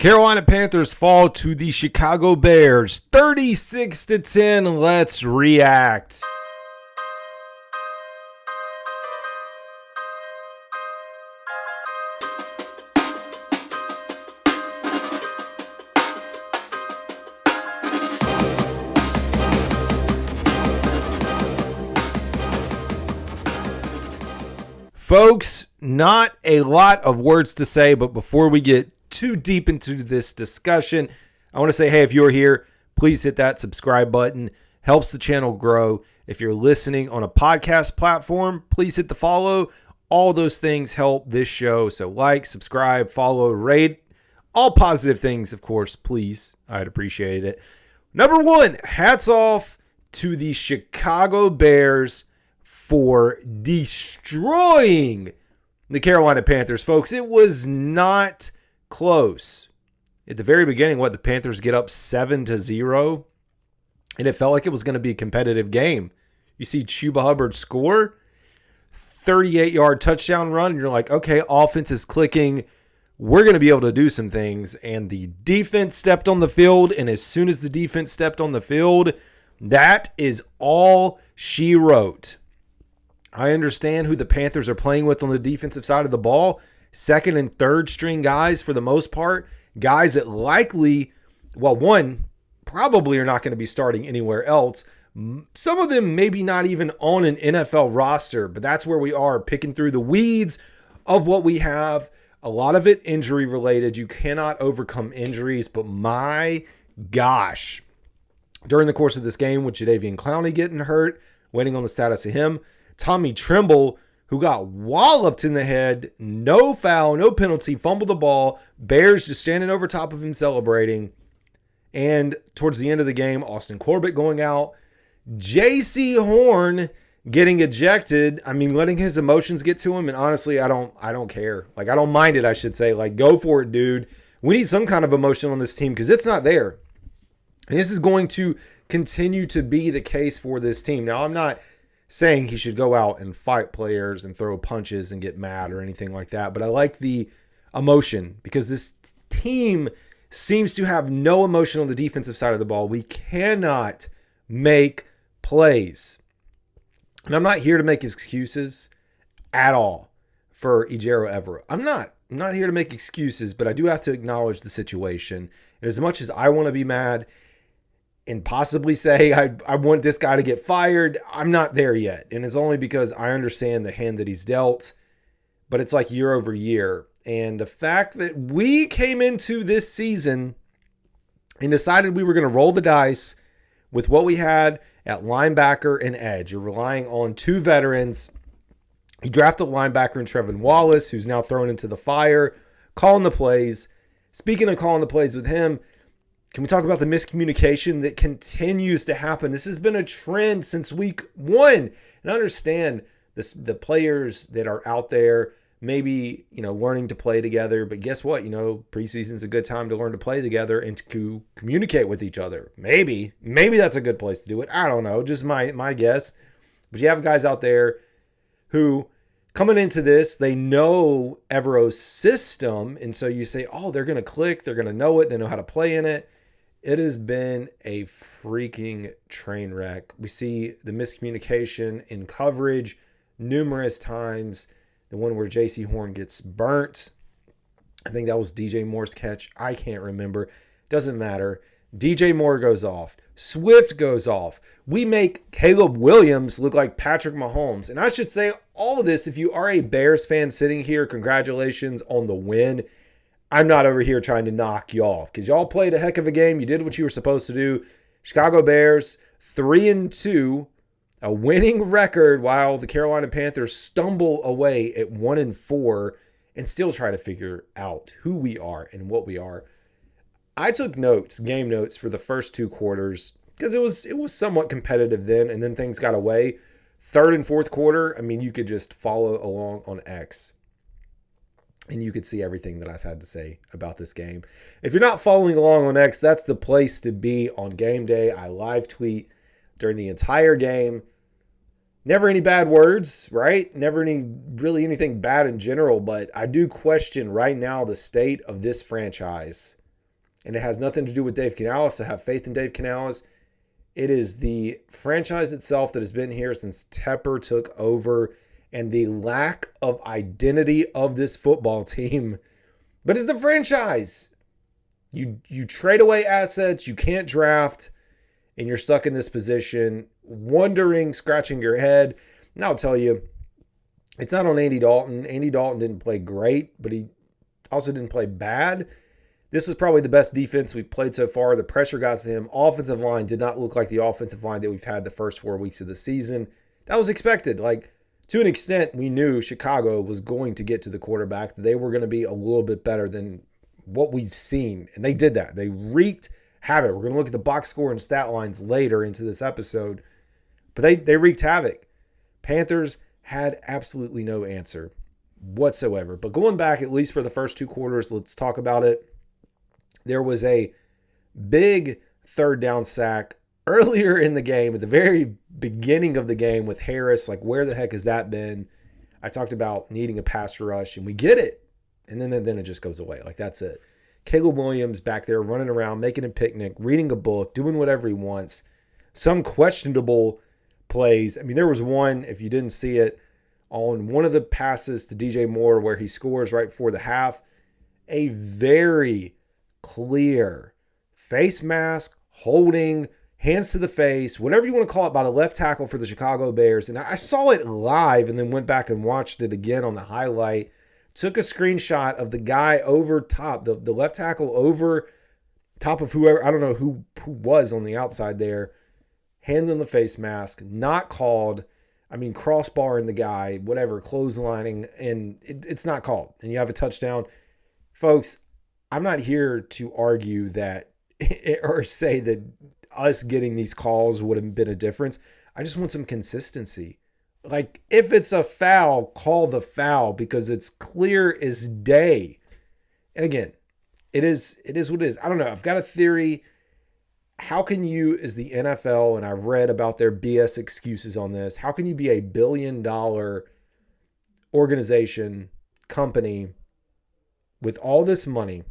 Carolina Panthers fall to the Chicago Bears 36-10. Let's react. Folks, not a lot of words to say, but before we get too deep into this discussion, I want to say, hey, if you're here, please hit that subscribe button. Helps the channel grow. If you're listening on a podcast platform, please hit the follow. All those things help this show. So like, subscribe, follow, rate, all positive things, of course, please. I'd appreciate it. Number one, hats off to the Chicago Bears for destroying the Carolina Panthers, folks. It was not close. At the very beginning, the Panthers get up 7-0, and it felt like it was going to be a competitive game. You see Chuba Hubbard score, 38-yard touchdown run, and you're like, okay, offense is clicking. We're going to be able to do some things, and the defense stepped on the field, and as soon as the defense stepped on the field, that is all she wrote. I understand who the Panthers are playing with on the defensive side of the ball. Second and third string guys for the most part. Guys that likely, probably are not going to be starting anywhere else. Some of them maybe not even on an NFL roster, but that's where we are, picking through the weeds of what we have. A lot of it injury related. You cannot overcome injuries, but my gosh. During the course of this game with Jadeveon Clowney getting hurt, waiting on the status of him, Tommy Tremble, who got walloped in the head, no foul, no penalty, fumbled the ball. Bears just standing over top of him celebrating. And towards the end of the game, Austin Corbett going out. J.C. Horn getting ejected. Letting his emotions get to him. And honestly, I don't care. I don't mind it, I should say. Go for it, dude. We need some kind of emotion on this team because it's not there. And this is going to continue to be the case for this team. Now, I'm not saying he should go out and fight players and throw punches and get mad or anything like that. But I like the emotion because this team seems to have no emotion on the defensive side of the ball. We cannot make plays. And I'm not here to make excuses at all for Ejiro Evero. I'm not here to make excuses, but I do have to acknowledge the situation. And as much as I want to be mad and possibly say I want this guy to get fired, I'm not there yet. And it's only because I understand the hand that he's dealt, but it's like year over year. And the fact that we came into this season and decided we were going to roll the dice with what we had at linebacker and edge. You're relying on two veterans. You drafted a linebacker in Trevin Wallace, who's now thrown into the fire, calling the plays. Speaking of calling the plays with him, can we talk about the miscommunication that continues to happen? This has been a trend since week one. And I understand this, the players that are out there maybe, learning to play together. But guess what? Preseason's a good time to learn to play together and to communicate with each other. Maybe that's a good place to do it. I don't know. Just my guess. But you have guys out there who coming into this, they know Evero's system. And so you say, oh, they're going to click. They're going to know it. They know how to play in it. It has been a freaking train wreck. We see the miscommunication in coverage numerous times. The one where J.C. Horn gets burnt. I think that was DJ Moore's catch. I can't remember. Doesn't matter. DJ Moore goes off. Swift goes off. We make Caleb Williams look like Patrick Mahomes. And I should say all of this, if you are a Bears fan sitting here, congratulations on the win. I'm not over here trying to knock y'all because y'all played a heck of a game. You did what you were supposed to do. Chicago Bears 3-2, a winning record, while the Carolina Panthers stumble away at 1-4 and still try to figure out who we are and what we are. I took game notes for the first two quarters because it was somewhat competitive then, and then things got away. Third and fourth quarter, you could just follow along on X. And you could see everything that I had to say about this game. If you're not following along on X, that's the place to be on game day. I live tweet during the entire game. Never any bad words, right? Never anything bad in general, but I do question right now the state of this franchise and it has nothing to do with Dave Canales. I have faith in Dave Canales. It is the franchise itself that has been here since Tepper took over, and the lack of identity of this football team. But it's the franchise. You trade away assets, you can't draft, and you're stuck in this position, wondering, scratching your head. And I'll tell you, it's not on Andy Dalton. Andy Dalton didn't play great, but he also didn't play bad. This is probably the best defense we've played so far. The pressure got to him. Offensive line did not look like the offensive line that we've had the first 4 weeks of the season. That was expected. Like, to an extent, we knew Chicago was going to get to the quarterback. They were going to be a little bit better than what we've seen. And they did that. They wreaked havoc. We're going to look at the box score and stat lines later into this episode. But they wreaked havoc. Panthers had absolutely no answer whatsoever. But going back, at least for the first 2 quarters, let's talk about it. There was a big third down sack earlier in the game, at the very beginning of the game with Harris. Like, where the heck has that been? I talked about needing a pass rush, and we get it. And then it just goes away. Like, that's it. Caleb Williams back there running around, making a picnic, reading a book, doing whatever he wants. Some questionable plays. I mean, there was one, if you didn't see it, on one of the passes to DJ Moore where he scores right before the half. A very clear face mask, holding, hands to the face, whatever you want to call it, by the left tackle for the Chicago Bears. And I saw it live and then went back and watched it again on the highlight. Took a screenshot of the guy over top, the left tackle over top of whoever, I don't know who was on the outside there, handling the face mask, not called. I mean, crossbarring the guy, whatever, clotheslining, and it's not called. And you have a touchdown. Folks, I'm not here to argue that or say that us getting these calls would have been a difference. I just want some consistency. Like, if it's a foul, call the foul because it's clear as day. And again, it is what it is. I don't know. I've got a theory. How can you, as the NFL, and I've read about their BS excuses on this, how can you be a $1 billion organization, company, with all this money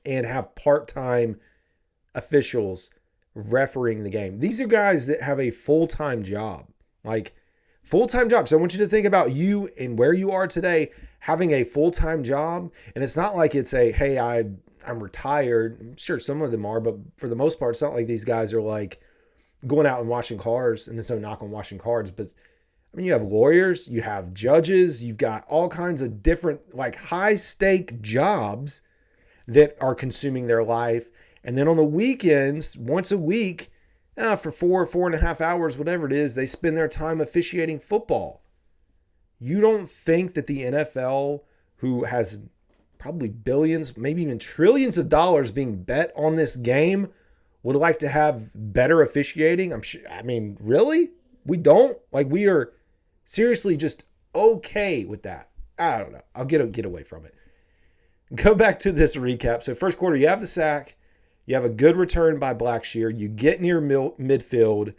and have part-time officials refereeing the game? These are guys that have a full-time job. Like, full-time job. So I want you to think about you and where you are today having a full-time job. And it's not like it's a, hey, I'm retired. I'm sure some of them are, but for the most part, it's not like these guys are like going out and washing cars, and there's no knock on washing cars. But I mean, you have lawyers, you have judges, you've got all kinds of different, like, high-stake jobs that are consuming their life. And then on the weekends, once a week, for 4.5 hours, whatever it is, they spend their time officiating football. You don't think that the NFL, who has probably billions, maybe even trillions of dollars being bet on this game, would like to have better officiating? I'm sure. I mean, really? We don't? Like, we are seriously just okay with that. I don't know. I'll get away from it. Go back to this recap. So first quarter, you have the sack. You have a good return by Blackshear. You get near midfield.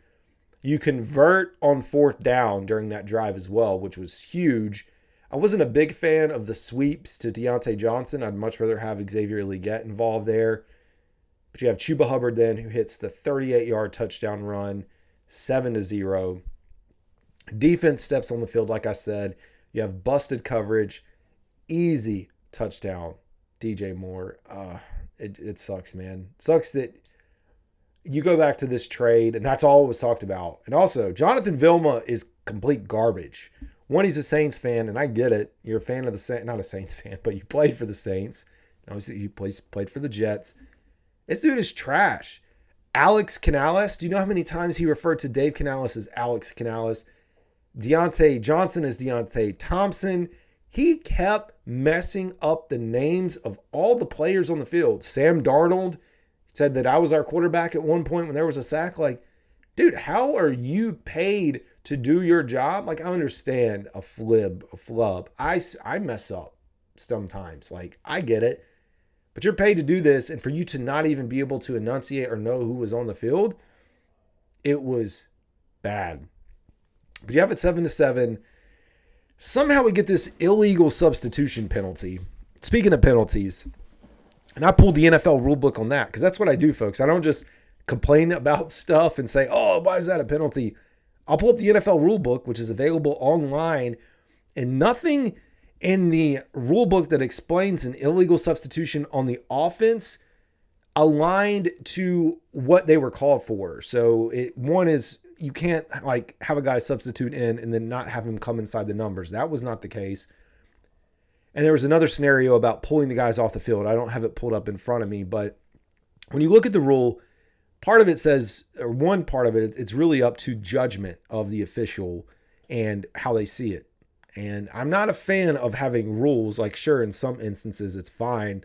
You convert on 4th down during that drive as well, which was huge. I wasn't a big fan of the sweeps to Deontay Johnson. I'd much rather have Xavier Legette involved there. But you have Chuba Hubbard then, who hits the 38-yard touchdown run, 7-0. Defense steps on the field, like I said. You have busted coverage. Easy touchdown, DJ Moore. It sucks, man. It sucks that you go back to this trade, and that's all it was talked about. And also, Jonathan Vilma is complete garbage. One, he's a Saints fan, and I get it. You're a fan of the Saints, not a Saints fan, but you played for the Saints. Obviously, you played for the Jets. This dude is trash. Alex Canales, do you know how many times he referred to Dave Canales as Alex Canales? Deontay Johnson as Deontay Thompson. He kept messing up the names of all the players on the field. Sam Darnold said that I was our quarterback at one point when there was a sack. Like, dude, how are you paid to do your job? Like, I understand a flub. I mess up sometimes. Like, I get it. But you're paid to do this, and for you to not even be able to enunciate or know who was on the field, it was bad. But you have it 7-7. Somehow we get this illegal substitution penalty. Speaking of penalties, And I pulled the NFL rulebook on that because that's what I do, folks. I don't just complain about stuff and say, oh, why is that a penalty? I'll pull up the NFL rulebook, which is available online, and nothing in the rulebook that explains an illegal substitution on the offense aligned to what they were called for. So one is you can't like have a guy substitute in and then not have him come inside the numbers. That was not the case. And there was another scenario about pulling the guys off the field. I don't have it pulled up in front of me, but when you look at the rule, part of it says, or one part of it, it's really up to judgment of the official and how they see it. And I'm not a fan of having rules. Like, sure, in some instances it's fine,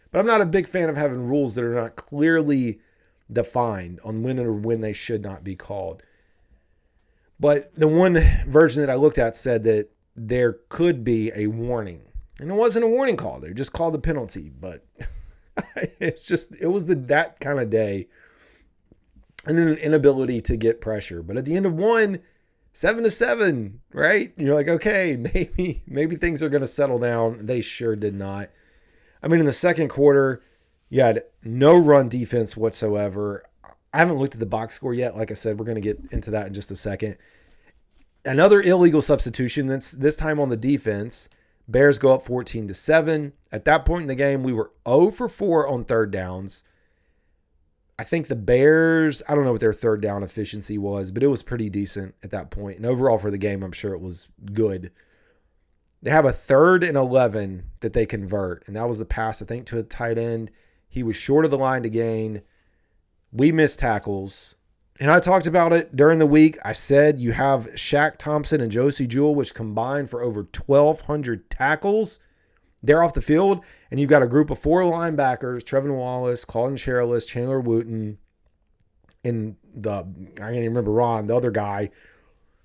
but I'm not a big fan of having rules that are not clearly defined on when they should not be called. But the one version that I looked at said that there could be a warning. And it wasn't a warning call. They just called a penalty. But it was that kind of day. And then an inability to get pressure. But at the end of one, 7-7, right? You're like, okay, maybe things are going to settle down. They sure did not. I mean, in the second quarter, you had no run defense whatsoever. I haven't looked at the box score yet. Like I said, we're going to get into that in just a second. Another illegal substitution, this time on the defense. Bears go up 14-7. At that point in the game, we were 0 for 4 on third downs. I think the Bears, I don't know what their third down efficiency was, but it was pretty decent at that point. And overall for the game, I'm sure it was good. They have a 3rd and 11 that they convert. And that was the pass, I think, to a tight end. He was short of the line to gain. We missed tackles. And I talked about it during the week. I said you have Shaq Thompson and Josie Jewell, which combined for over 1,200 tackles. They're off the field, and you've got a group of 4 linebackers, Trevin Wallace, Colin Cherylus, Chandler Wooten, and I can't even remember Ron, the other guy,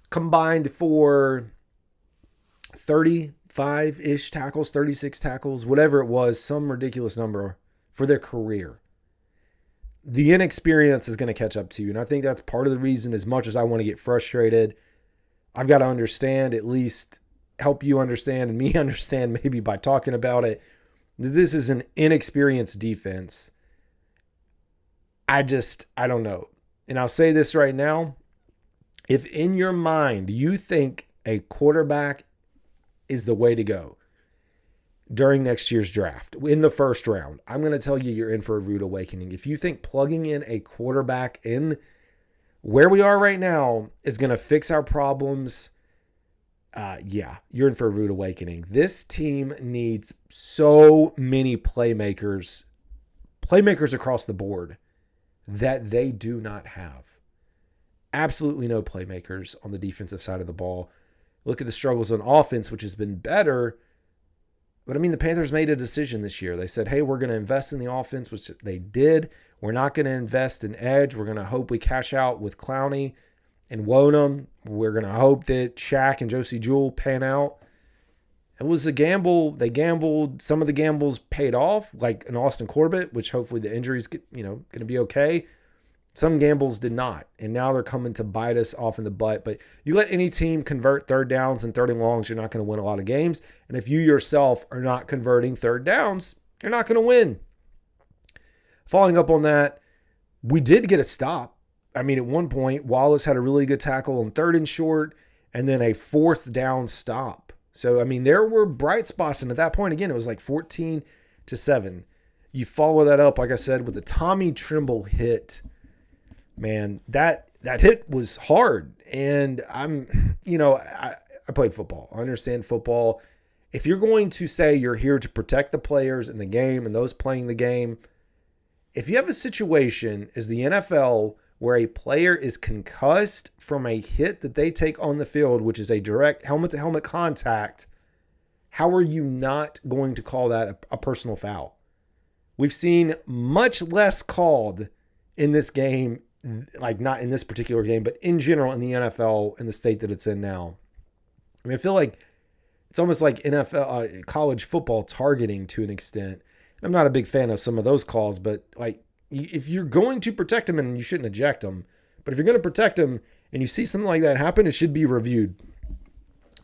combined for 35-ish tackles, 36 tackles, whatever it was, some ridiculous number for their career. The inexperience is going to catch up to you, and I think that's part of the reason. As much as I want to get frustrated, I've got to understand, at least help you understand and me understand maybe by talking about it. This is an inexperienced defense. I don't know. And I'll say this right now. If in your mind you think a quarterback is the way to go during next year's draft, in the first round, I'm going to tell you you're in for a rude awakening. If you think plugging in a quarterback in where we are right now is going to fix our problems, you're in for a rude awakening. This team needs so many playmakers across the board that they do not have. Absolutely no playmakers on the defensive side of the ball. Look at the struggles on offense, which has been better. But I mean, the Panthers made a decision this year. They said, hey, we're going to invest in the offense, which they did. We're not going to invest in edge. We're going to hope we cash out with Clowney and Wonum. We're going to hope that Shaq and Josie Jewell pan out. It was a gamble. They gambled. Some of the gambles paid off, like an Austin Corbett, which hopefully the injury's going to be okay. Some gambles did not, and now they're coming to bite us off in the butt. But you let any team convert third downs and third and longs, you're not going to win a lot of games. And if you yourself are not converting third downs, you're not going to win. Following up on that, we did get a stop. I mean, at one point, Wallace had a really good tackle on 3rd and short, and then a 4th down stop. So, I mean, there were bright spots, and at that point, again, it was like 14-7. You follow that up, like I said, with the Tommy Trimble hit. Man, that hit was hard. And I played football. I understand football. If you're going to say you're here to protect the players in the game and those playing the game, if you have a situation as the NFL where a player is concussed from a hit that they take on the field, which is a direct helmet-to-helmet contact, how are you not going to call that a personal foul? We've seen much less called in this game, like not in this particular game, but in general in the NFL in the state that it's in now. I mean, I feel like it's almost like NFL, college football targeting to an extent. I'm not a big fan of some of those calls, but like if you're going to protect them, and you shouldn't eject them, but if you're going to protect them and you see something like that happen, it should be reviewed.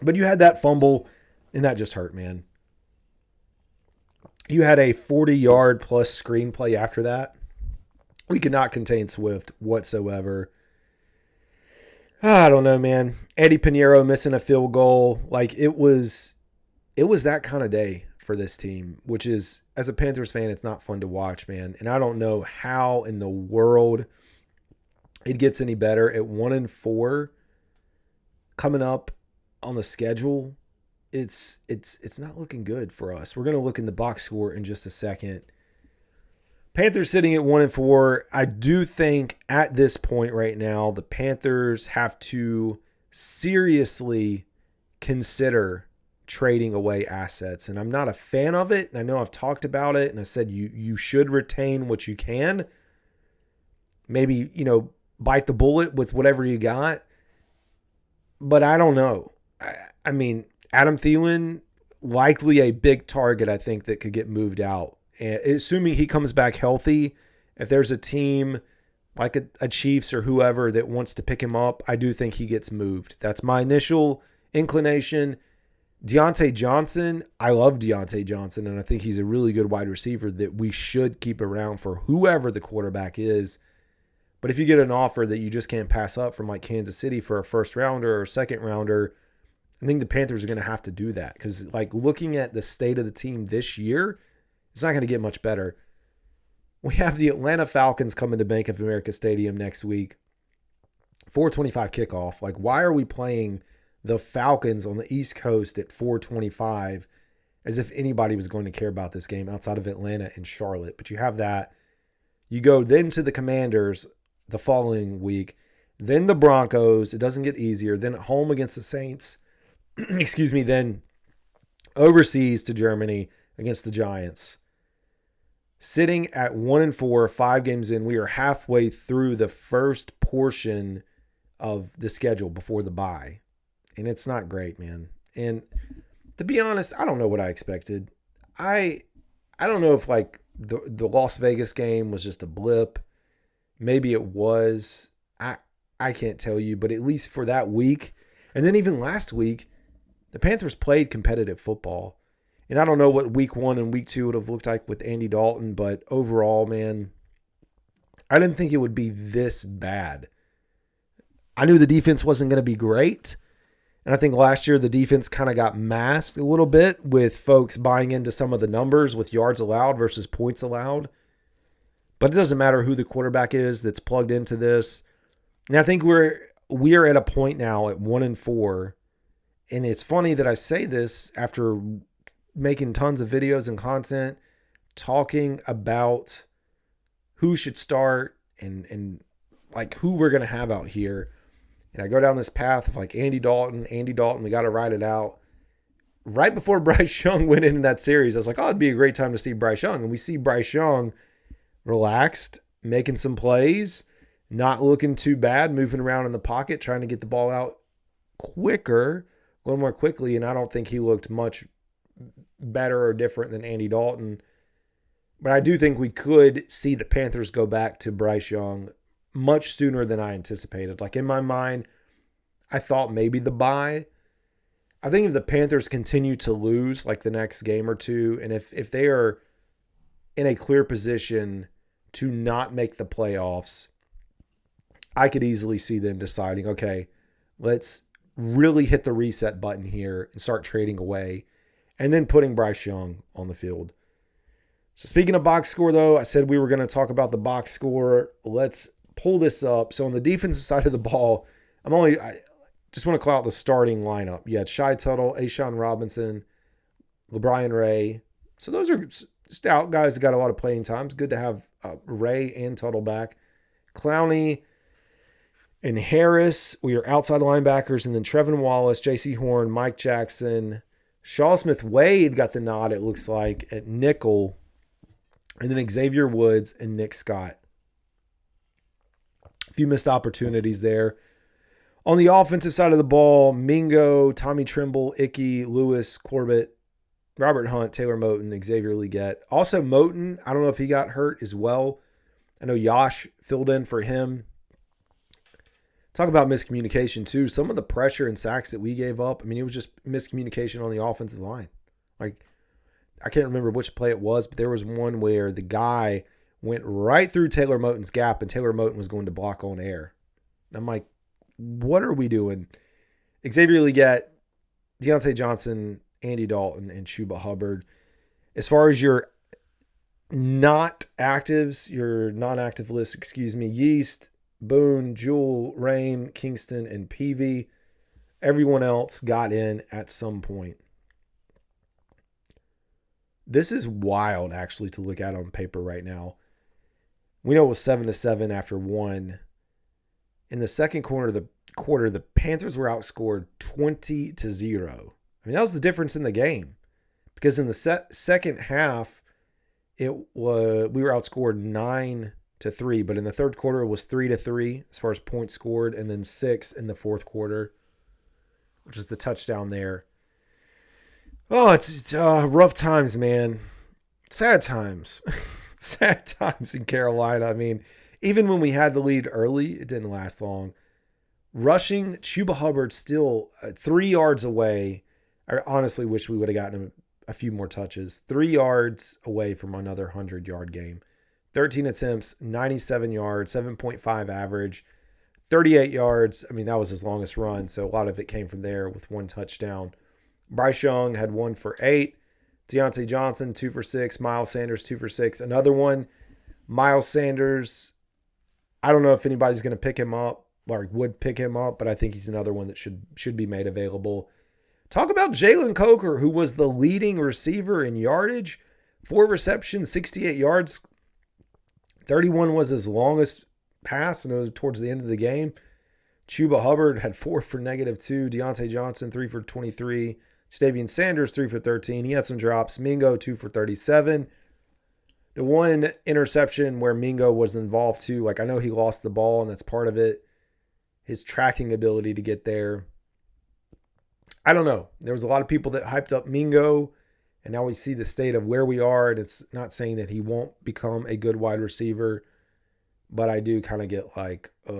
But you had that fumble, and that just hurt, man. You had a 40-yard plus screenplay after that. We could not contain Swift whatsoever. I don't know, man. Eddie Pinheiro missing a field goal. Like, it was that kind of day for this team, which is, as a Panthers fan, it's not fun to watch, man. And I don't know how in the world it gets any better at 1-4 coming up on the schedule. It's not looking good for us. We're going to look in the box score in just a second. Panthers sitting at 1-4. I do think at this point right now, the Panthers have to seriously consider trading away assets. And I'm not a fan of it. And I know I've talked about it. And I said you should retain what you can. Maybe, bite the bullet with whatever you got. But I don't know. I mean, Adam Thielen, likely a big target, I think, that could get moved out. And assuming he comes back healthy, if there's a team like a Chiefs or whoever that wants to pick him up, I do think he gets moved. That's my initial inclination. Deontay Johnson, I love Deontay Johnson, and I think he's a really good wide receiver that we should keep around for whoever the quarterback is. But if you get an offer that you just can't pass up from like Kansas City for a first rounder or a second rounder, I think the Panthers are going to have to do that. Because like looking at the state of the team this year, it's not going to get much better. We have the Atlanta Falcons coming to Bank of America Stadium next week. 4:25 kickoff. Like, why are we playing the Falcons on the East Coast at 4:25 as if anybody was going to care about this game outside of Atlanta and Charlotte? But you have that. You go then to the Commanders the following week. Then the Broncos. It doesn't get easier. Then at home against the Saints. Excuse me. Then overseas to Germany against the Giants. Sitting at 1-4, 5 games in, we are halfway through the first portion of the schedule before the bye. And it's not great, man. And to be honest, I don't know what I expected. I don't know if like the Las Vegas game was just a blip. Maybe it was. I can't tell you, but at least for that week, and then even last week, the Panthers played competitive football. And I don't know what week 1 and week 2 would have looked like with Andy Dalton, but overall, man, I didn't think it would be this bad. I knew the defense wasn't going to be great. And I think last year the defense kind of got masked a little bit with folks buying into some of the numbers with yards allowed versus points allowed. But it doesn't matter who the quarterback is that's plugged into this. And I think we are at a point now at 1-4. And it's funny that I say this after making tons of videos and content talking about who should start and like who we're going to have out here. And I go down this path of like Andy Dalton, we got to ride it out. Right before Bryce Young went into that series, I was like, oh, it'd be a great time to see Bryce Young. And we see Bryce Young relaxed, making some plays, not looking too bad, moving around in the pocket, trying to get the ball out quicker, a little more quickly. And I don't think he looked much better or different than Andy Dalton. But I do think we could see the Panthers go back to Bryce Young much sooner than I anticipated. Like in my mind, I thought maybe the bye. I think if the Panthers continue to lose like the next game or two, and if they are in a clear position to not make the playoffs, I could easily see them deciding, okay, let's really hit the reset button here and start trading away and then putting Bryce Young on the field. So speaking of box score, though, I said we were going to talk about the box score. Let's pull this up. So on the defensive side of the ball, I just want to call out the starting lineup. You had Shai Tuttle, Ashawn Robinson, LeBron Ray. So those are stout guys that got a lot of playing time. It's good to have Ray and Tuttle back. Clowney and Harris were your outside linebackers, and then Trevin Wallace, J.C. Horn, Mike Jackson. Shaw Smith-Wade got the nod, it looks like, at nickel. And then Xavier Woods and Nick Scott. A few missed opportunities there. On the offensive side of the ball, Mingo, Tommy Trimble, Icky, Lewis, Corbett, Robert Hunt, Taylor Moton, Xavier Legette. Also Moton, I don't know if he got hurt as well. I know Yosh filled in for him. Talk about miscommunication too. Some of the pressure and sacks that we gave up, I mean, it was just miscommunication on the offensive line. Like, I can't remember which play it was, but there was one where the guy went right through Taylor Moton's gap and Taylor Moton was going to block on air. And I'm like, what are we doing? Xavier Legette, Deontay Johnson, Andy Dalton, and Chuba Hubbard. As far as your non-active list, Yeast, Boone, Jewell, Rame, Kingston, and Peavy. Everyone else got in at some point. This is wild, actually, to look at on paper right now. We know it was 7-7 after one. In the second quarter, the Panthers were outscored 20-0. I mean, that was the difference in the game. Because in the second half, we were outscored 9-3, but in the third quarter it was 3-3 as far as points scored, and then 6 in the fourth quarter, which is the touchdown there. Oh, it's rough times, man. Sad times. Sad times in Carolina. I mean, even when we had the lead early, it didn't last long. Rushing, Chuba Hubbard still 3 yards away. I honestly wish we would have gotten him a few more touches. 3 yards away from another 100-yard game. 13 attempts, 97 yards, 7.5 average, 38 yards. I mean, that was his longest run, so a lot of it came from there with 1 touchdown. Bryce Young had 1 for 8. Deontay Johnson, 2 for 6. Miles Sanders, 2 for 6. Another one, Miles Sanders, I don't know if anybody's going to pick him up or would pick him up, but I think he's another one that should be made available. Talk about Jalen Coker, who was the leading receiver in yardage. 4 receptions, 68 yards. 31 was his longest pass, and it was towards the end of the game. Chuba Hubbard had 4 for -2. Deontay Johnson, 3 for 23. Jadavian Sanders, 3 for 13. He had some drops. Mingo, 2 for 37. The one interception where Mingo was involved too, like I know he lost the ball, and that's part of it. His tracking ability to get there. I don't know. There was a lot of people that hyped up Mingo, and now we see the state of where we are, and it's not saying that he won't become a good wide receiver, but I do kind of get like, I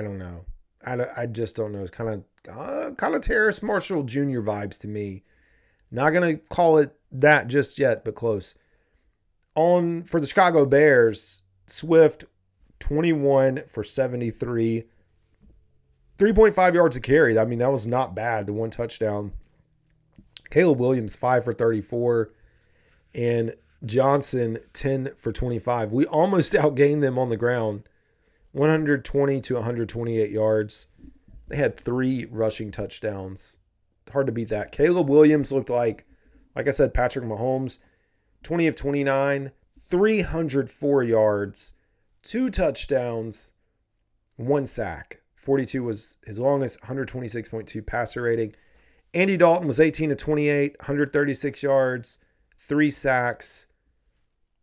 don't know. I just don't know. It's kind of Terrace Marshall Jr. vibes to me. Not going to call it that just yet, but close. For the Chicago Bears, Swift, 21 for 73. 3.5 yards a carry. I mean, that was not bad. The 1 touchdown. Caleb Williams, 5 for 34. And Johnson, 10 for 25. We almost outgained them on the ground. 120 to 128 yards. They had 3 rushing touchdowns. Hard to beat that. Caleb Williams looked like I said, Patrick Mahomes. 20 of 29. 304 yards. 2 touchdowns. 1 sack. 42 was his longest. 126.2 passer rating. Andy Dalton was 18 of 28. 136 yards. 3 sacks.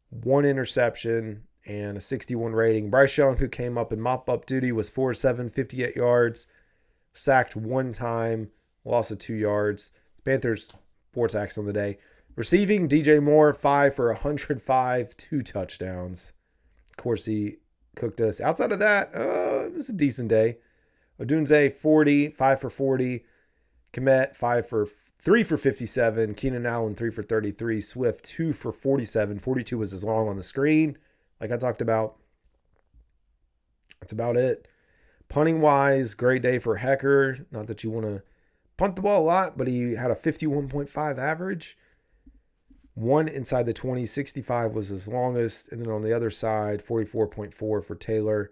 1 interception. And a 61 rating. Bryce Young, who came up in mop-up duty, was 4-7, 58 yards. Sacked 1 time. Loss of 2 yards. Panthers, 4 sacks on the day. Receiving, DJ Moore, 5 for 105, 2 touchdowns. Of course, he cooked us. Outside of that, it was a decent day. Odunze, 40, 5 for 40. Komet, 3 for 57. Keenan Allen, 3 for 33. Swift, 2 for 47. 42 was as long on the screen, like I talked about. That's about it. Punting wise, great day for Hecker. Not that you want to punt the ball a lot, but he had a 51.5 average. 1 inside the 20, 65 was his longest. And then on the other side, 44.4 for Taylor.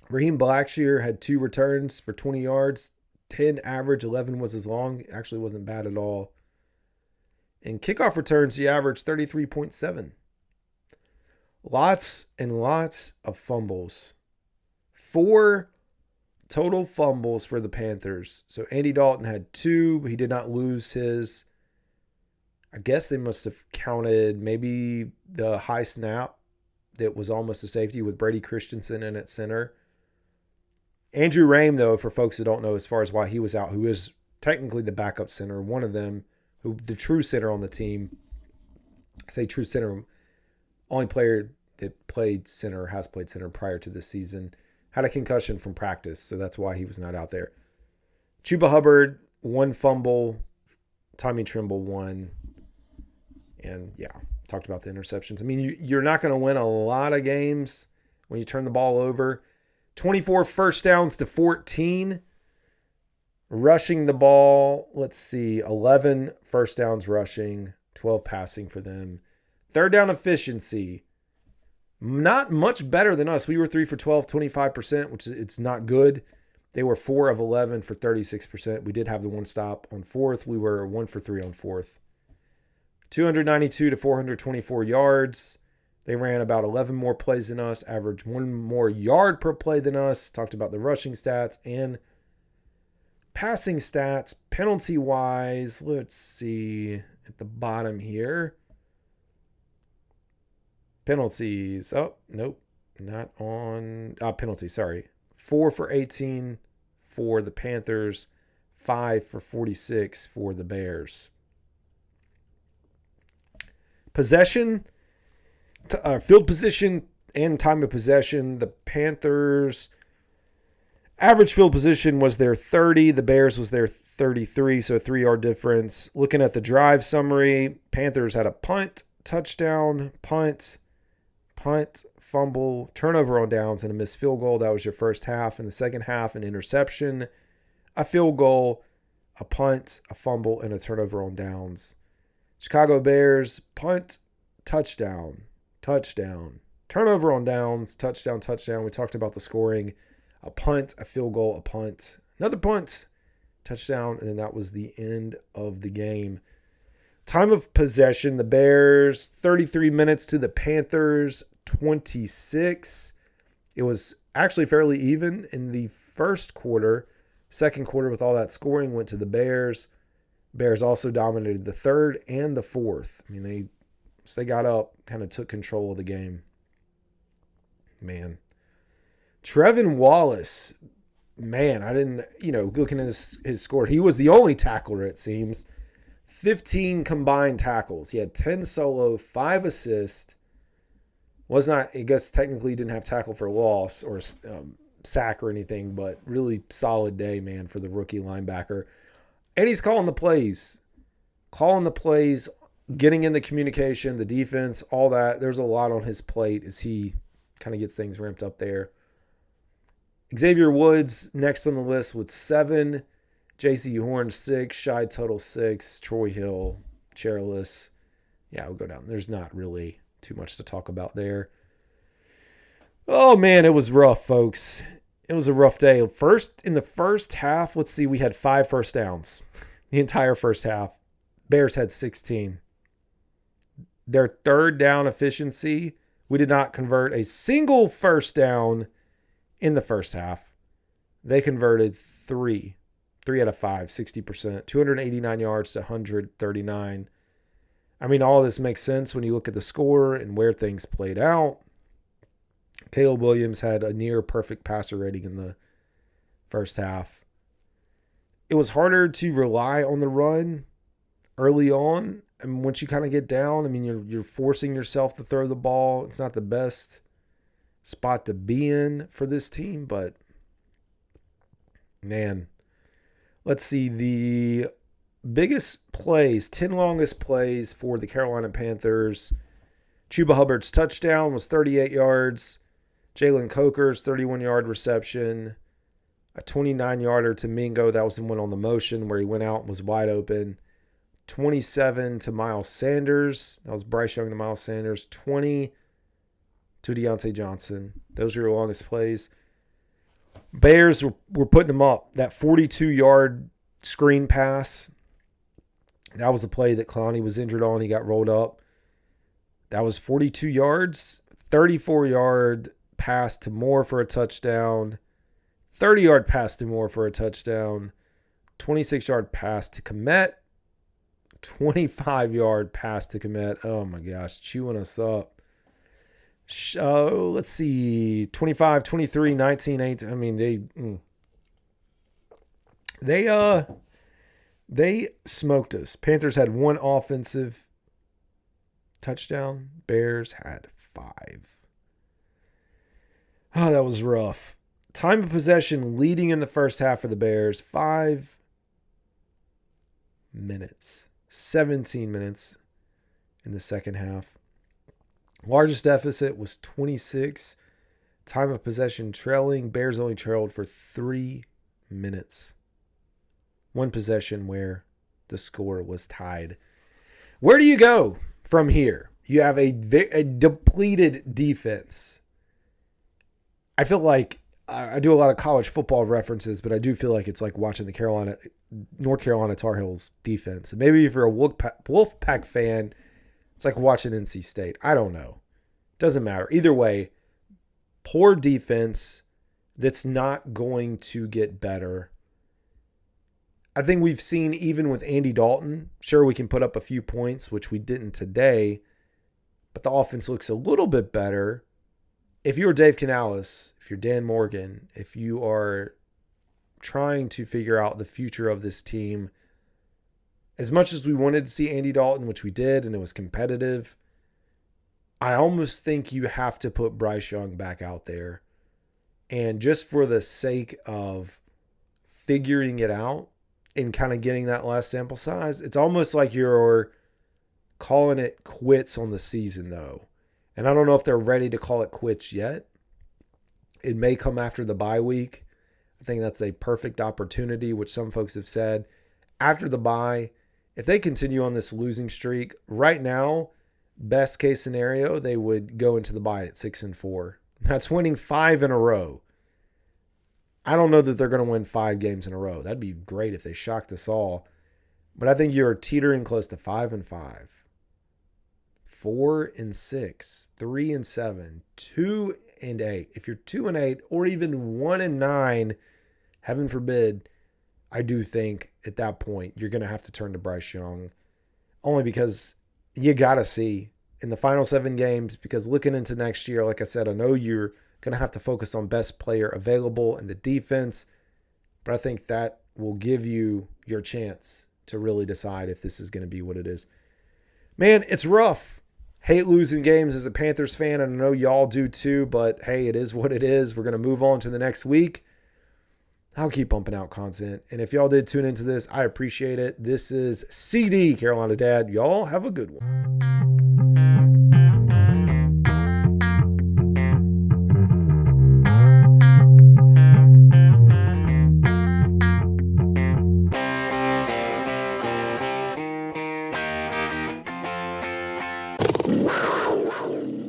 Raheem Blackshear had 2 returns for 20 yards. 10 average, 11 was his long. Actually wasn't bad at all. In kickoff returns, he averaged 33.7. Lots and lots of fumbles. 4 total fumbles for the Panthers. So Andy Dalton had 2. He did not lose his. I guess they must have counted maybe the high snap that was almost a safety with Brady Christensen in at center. Andrew Rame, though, for folks that don't know as far as why he was out, who is technically the backup center, one of them, who the true center on the team. I say true center, only player that played center, has played center prior to this season, had a concussion from practice, so that's why he was not out there. Chuba Hubbard, 1 fumble, Tommy Tremble 1. And yeah, talked about the interceptions. I mean, you're not going to win a lot of games when you turn the ball over. 24 first downs to 14. Rushing the ball, let's see, 11 first downs rushing, 12 passing for them. Third down efficiency, not much better than us. We were 3 for 12, 25%, which it's not good. They were 4 of 11 for 36%. We did have the one stop on fourth. We were 1 for 3 on fourth. 292 to 424 yards. They ran about 11 more plays than us, averaged 1 more yard per play than us. Talked about the rushing stats and passing stats. Penalty-wise, let's see at the bottom here. Penalties. Oh, nope. Not on penalty, sorry. 4 for 18 for the Panthers, 5 for 46 for the Bears. Possession, field position, and time of possession. The Panthers' average field position was their 30. The Bears was their 33, so a 3-yard difference. Looking at the drive summary, Panthers had a punt, touchdown, punt, fumble, turnover on downs, and a missed field goal. That was your first half. In the second half, an interception, a field goal, a punt, a fumble, and a turnover on downs. Chicago Bears, punt, touchdown, turnover on downs, touchdown. We talked about the scoring. A punt, a field goal, a punt, another punt, touchdown, and then that was the end of the game. Time of possession, the Bears, 33 minutes to the Panthers, 26. It was actually fairly even in the first quarter. Second quarter, with all that scoring, went to the Bears. Bears also dominated the third and the fourth. I mean, they got up, kind of took control of the game. Man. Trevin Wallace, man, I didn't, looking at his score, he was the only tackler, it seems. 15 combined tackles. He had 10 solo, 5 assists. Was not, I guess technically he didn't have tackle for loss or sack or anything, but really solid day, man, for the rookie linebacker. And he's calling the plays, getting in the communication, the defense, all that. There's a lot on his plate as he kind of gets things ramped up there. Xavier Woods next on the list with 7. J.C. Horn 6. Shy total 6. Troy Hill, chairless. Yeah, we'll go down. There's not really too much to talk about there. Oh, man, it was rough, folks. It was a rough day. In the first half, let's see, we had 5 first downs. The entire first half. Bears had 16. Their third down efficiency, we did not convert a single first down in the first half. They converted 3 out of 5, 60%. 289 yards to 139. I mean, all of this makes sense when you look at the score and where things played out. Caleb Williams had a near perfect passer rating in the first half. It was harder to rely on the run early on. And once you kind of get down, I mean, you're forcing yourself to throw the ball. It's not the best spot to be in for this team, but man, let's see. The biggest plays, 10 longest plays for the Carolina Panthers. Chuba Hubbard's touchdown was 38 yards. Jalen Coker's 31-yard reception. A 29-yarder to Mingo. That was the one on the motion where he went out and was wide open. 27 to Miles Sanders. That was Bryce Young to Miles Sanders. 20 to Deontay Johnson. Those are your longest plays. Bears were putting them up. That 42-yard screen pass, that was a play that Clowney was injured on. He got rolled up. That was 42 yards. 34-yard pass to Moore for a touchdown. 30-yard pass to Moore for a touchdown. 26-yard pass to Kmet. 25-yard pass to Kmet. Oh, my gosh. Chewing us up. Let's see. 25, 23, 19, 18. I mean, they smoked us. Panthers had 1 offensive touchdown. Bears had 5. Oh, that was rough. Time of possession leading in the first half for the Bears, 5 minutes. 17 minutes in the second half. Largest deficit was 26. Time of possession trailing. Bears only trailed for 3 minutes. One possession where the score was tied. Where do you go from here? You have a depleted defense. I feel like I do a lot of college football references, but I do feel like it's like watching the North Carolina Tar Heels defense. And maybe if you're a Wolfpack fan, it's like watching NC State. I don't know. Doesn't matter. Either way, poor defense that's not going to get better. I think we've seen even with Andy Dalton, sure, we can put up a few points, which we didn't today, but the offense looks a little bit better. If you're Dave Canales, if you're Dan Morgan, if you are trying to figure out the future of this team, as much as we wanted to see Andy Dalton, which we did, and it was competitive, I almost think you have to put Bryce Young back out there. And just for the sake of figuring it out and kind of getting that last sample size, it's almost like you're calling it quits on the season, though. And I don't know if they're ready to call it quits yet. It may come after the bye week. I think that's a perfect opportunity, which some folks have said. After the bye, if they continue on this losing streak, right now, best case scenario, they would go into the bye at 6-4. That's winning 5 in a row. I don't know that they're going to win 5 games in a row. That'd be great if they shocked us all. But I think you're teetering close to 5-5. 4-6, 3-7, 2-8. If you're 2-8 or even 1-9, heaven forbid, I do think at that point you're going to have to turn to Bryce Young. Only because you got to see in the final 7 games, because looking into next year, like I said, I know you're going to have to focus on best player available in the defense, but I think that will give you your chance to really decide if this is going to be what it is. Man, it's rough. Hate losing games as a Panthers fan, and I know y'all do too, but hey, it is what it is. We're going to move on to the next week. I'll keep pumping out content. And if y'all did tune into this, I appreciate it. This is CD, Carolina Dad. Y'all have a good one.